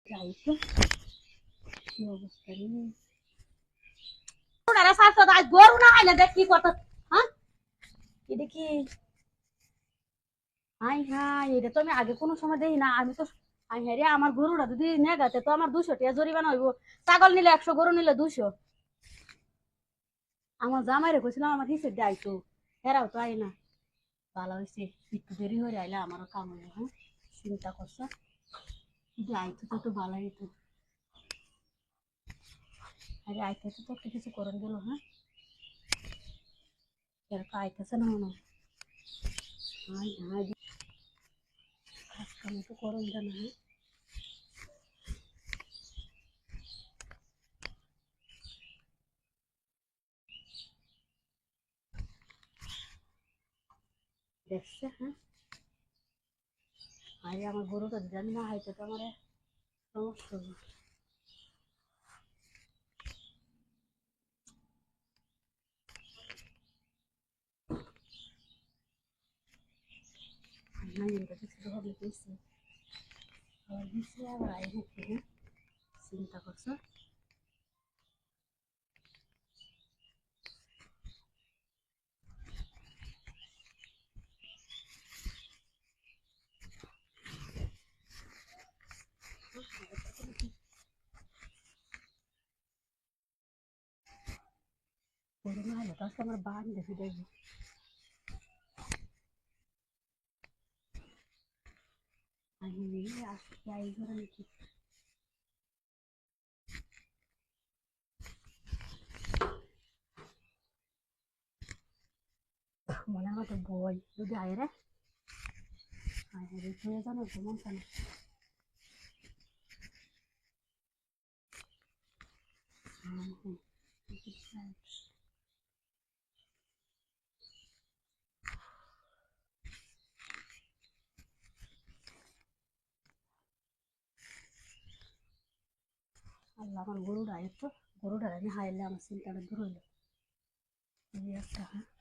যাই তো কি অবস্থা রে ওনারা সাথে আজ গরু না আইলে দেখ কি করতে হ্যাঁ এটা কি হাই হাই এটা তো আমি আগে কোনো সময় দেই না আমি তো হাই হাই রে আমার গরুটা যদি নেগাতে তো আমার 200 টাকা জরিমানা হইব ছাগল নিলে 100 গরু নিলে 200 আমার জামাইরে কইছিলাম আমার হিসেব দিয়ে আইতো হেরাও তো আই না ভালো হয়েছে একটু দেরি হয়ে আইলে আমারও কাম হইব হ্যাঁ চিন্তা করছো যদি আইতো তো ভালো হইতো আরে আইতেছে তো একটা কিছু করেন গেল হ্যাঁ এরকম আইতেছে না মনে হাই হাই কাজ কাম তো করেন জানা হ্যাঁ দেখছে হ্যাঁ আরে আমার গরুটা জানি না হাইতে তো আমার সমস্যা হবে না এটা তো শুধু হবে দিয়েছে আবার দিচ্ছে আবার আই হচ্ছে হ্যাঁ চিন্তা করছো গরু না হলে তো আজকে আমার বান দেখে দেখবো আমি আজকে আই করে নাকি মনে আমার তো বই যদি আয় রে আয় রে তুই জানো তো মন জানো আল্লাহ আমার গরুটা এত গরুটা আমি হাইলে আমার চিন্তাটা দূর হইলো এই একটা হ্যাঁ